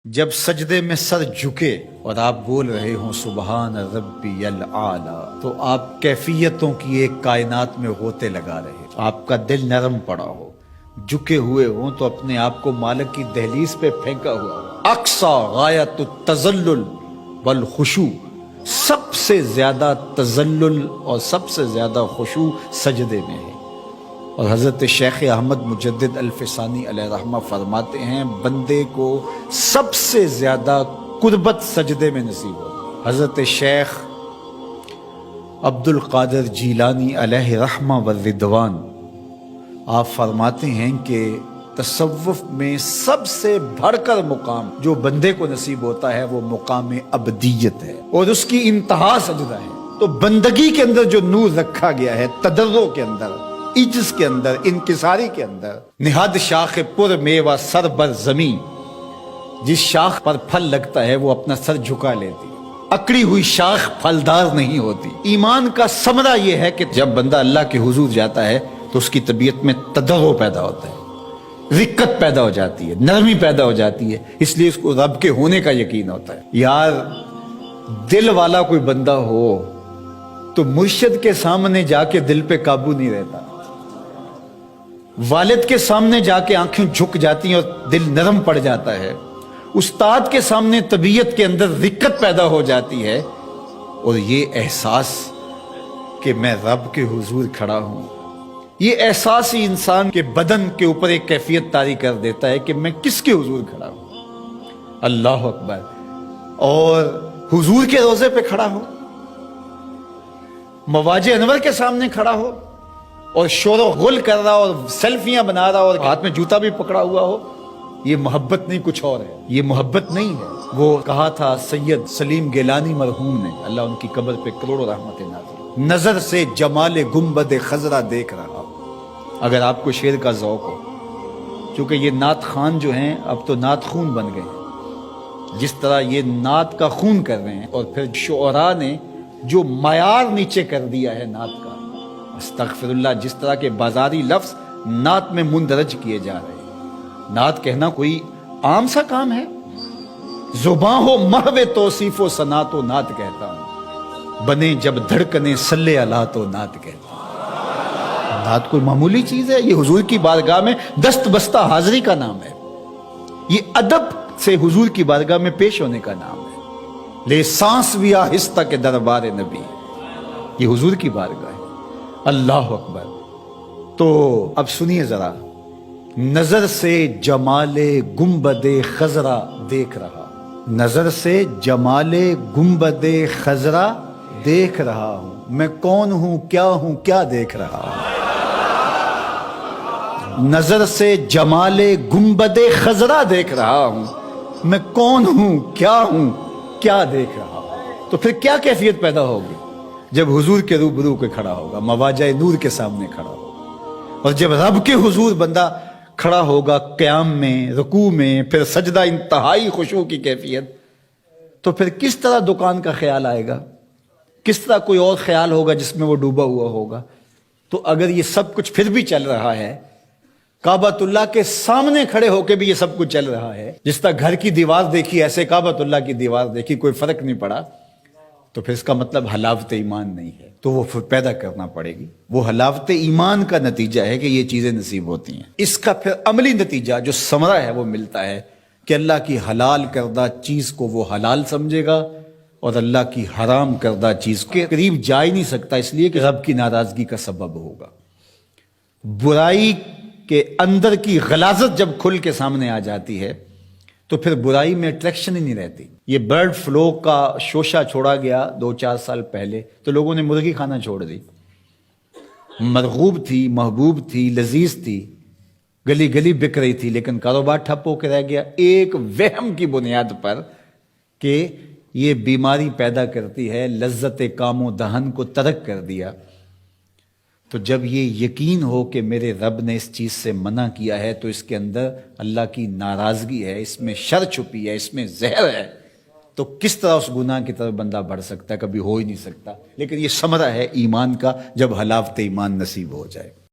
جب سجدے میں سر جھکے اور آپ بول رہے ہوں سبحان ربی العالی، تو آپ کیفیتوں کی ایک کائنات میں غوطے لگا رہے، آپ کا دل نرم پڑا ہو، جھکے ہوئے ہوں تو اپنے آپ کو مالک کی دہلیز پہ پھینکا ہوا ہو۔ اقصی غایت التذلل والخشوع، سب سے زیادہ تذلل اور سب سے زیادہ خشوع سجدے میں ہے۔ اور حضرت شیخ احمد مجدد الفسانی علیہ رحمہ فرماتے ہیں بندے کو سب سے زیادہ قربت سجدے میں نصیب ہو۔ حضرت شیخ عبد القادر جیلانی علیہ رحمہ والرضوان آپ فرماتے ہیں کہ تصوف میں سب سے بڑھ کر مقام جو بندے کو نصیب ہوتا ہے وہ مقام ابدیت ہے، اور اس کی انتہا سجدہ ہے۔ تو بندگی کے اندر جو نور رکھا گیا ہے، تضرع کے اندر، عجز کے اندر، انکساری کے اندر، نہاد شاخ پر میوہ سر بر زمین، جس شاخ پر پھل لگتا ہے وہ اپنا سر جھکا لیتی، اکڑی ہوئی شاخ پھلدار نہیں ہوتی۔ ایمان کا ثمرہ یہ ہے کہ جب بندہ اللہ کے حضور جاتا ہے تو اس کی طبیعت میں تضرع پیدا ہوتا ہے، رقت پیدا ہو جاتی ہے، نرمی پیدا ہو جاتی ہے، اس لیے اس کو رب کے ہونے کا یقین ہوتا ہے۔ یار دل والا کوئی بندہ ہو تو مرشد کے سامنے جا کے دل پہ قابو نہیں رہتا، والد کے سامنے جا کے آنکھیں جھک جاتی ہیں اور دل نرم پڑ جاتا ہے، استاد کے سامنے طبیعت کے اندر رقت پیدا ہو جاتی ہے، اور یہ احساس کہ میں رب کے حضور کھڑا ہوں، یہ احساس ہی انسان کے بدن کے اوپر ایک کیفیت طاری کر دیتا ہے کہ میں کس کے حضور کھڑا ہوں۔ اللہ اکبر۔ اور حضور کے روضے پہ کھڑا ہو، مواج انور کے سامنے کھڑا ہو اور شور و غل کر رہا اور سیلفیاں بنا رہا اور ہاتھ میں جوتا بھی پکڑا ہوا ہو، یہ محبت نہیں، کچھ اور ہے، یہ محبت نہیں ہے۔ وہ کہا تھا سید سلیم گیلانی مرحوم نے، اللہ ان کی قبر پہ کروڑوں رحمت نازل، نظر سے جمال گنبد خضرا دیکھ رہا۔ اگر آپ کو شعر کا ذوق ہو، چونکہ یہ نعت خوان جو ہیں اب تو نعت خون بن گئے ہیں، جس طرح یہ نعت کا خون کر رہے ہیں، اور پھر شعراء نے جو معیار نیچے کر دیا ہے نعت کا، استغفر اللہ، جس طرح کے بازاری لفظ نعت میں مندرج کیے جا رہے ہیں۔ نعت کہنا کوئی عام سا کام ہے؟ زباں ہو محو توصیف و ثنا تو نعت کہتا ہوں، بنے جب دھڑکنے صلی اللہ تو نعت کہتا ہوں۔ نعت کوئی معمولی چیز ہے؟ یہ حضور کی بارگاہ میں دست بستہ حاضری کا نام ہے، یہ ادب سے حضور کی بارگاہ میں پیش ہونے کا نام ہے۔ لے سانس بھی آہستہ کے دربار نبی، یہ حضور کی بارگاہ ہے۔ اللہ اکبر۔ تو اب سنیے ذرا، نظر سے جمال گنبد خضرا دیکھ رہا، نظر سے جمال گنبد خضرا دیکھ رہا ہوں، میں کون ہوں کیا دیکھ رہا ہوں۔ نظر سے جمال گنبد خضرا دیکھ رہا ہوں، میں کون ہوں کیا دیکھ رہا ہوں۔ تو پھر کیا کیفیت پیدا ہوگی جب حضور کے روبرو کے کھڑا ہوگا، مواجہ نور کے سامنے کھڑا ہوگا، اور جب رب کے حضور بندہ کھڑا ہوگا قیام میں، رکوع میں، پھر سجدہ، انتہائی خشوع کی کیفیت، تو پھر کس طرح دکان کا خیال آئے گا، کس طرح کوئی اور خیال ہوگا جس میں وہ ڈوبا ہوا ہوگا۔ تو اگر یہ سب کچھ پھر بھی چل رہا ہے، کعبۃ اللہ کے سامنے کھڑے ہو کے بھی یہ سب کچھ چل رہا ہے، جس طرح گھر کی دیوار دیکھی ایسے کعبۃ اللہ کی دیوار دیکھی، کوئی فرق نہیں پڑا، تو پھر اس کا مطلب حلاوت ایمان نہیں ہے، تو وہ پھر پیدا کرنا پڑے گی۔ وہ حلاوت ایمان کا نتیجہ ہے کہ یہ چیزیں نصیب ہوتی ہیں۔ اس کا پھر عملی نتیجہ جو ثمرہ ہے وہ ملتا ہے کہ اللہ کی حلال کردہ چیز کو وہ حلال سمجھے گا، اور اللہ کی حرام کردہ چیز کے قریب جا ہی نہیں سکتا، اس لیے کہ رب کی ناراضگی کا سبب ہوگا۔ برائی کے اندر کی غلاظت جب کھل کے سامنے آ جاتی ہے تو پھر برائی میں اٹریکشن ہی نہیں رہتی۔ یہ برڈ فلو کا شوشہ چھوڑا گیا 2-4 سال پہلے تو لوگوں نے مرغی کھانا چھوڑ دی، مرغوب تھی، محبوب تھی، لذیذ تھی، گلی گلی بک رہی تھی، لیکن کاروبار ٹھپ ہو کے رہ گیا، ایک وہم کی بنیاد پر کہ یہ بیماری پیدا کرتی ہے، لذت کام و دہن کو ترک کر دیا۔ تو جب یہ یقین ہو کہ میرے رب نے اس چیز سے منع کیا ہے تو اس کے اندر اللہ کی ناراضگی ہے، اس میں شر چھپی ہے، اس میں زہر ہے، تو کس طرح اس گناہ کی طرف بندہ بڑھ سکتا ہے؟ کبھی ہو ہی نہیں سکتا۔ لیکن یہ ثمرہ ہے ایمان کا جب حلاوت ایمان نصیب ہو جائے۔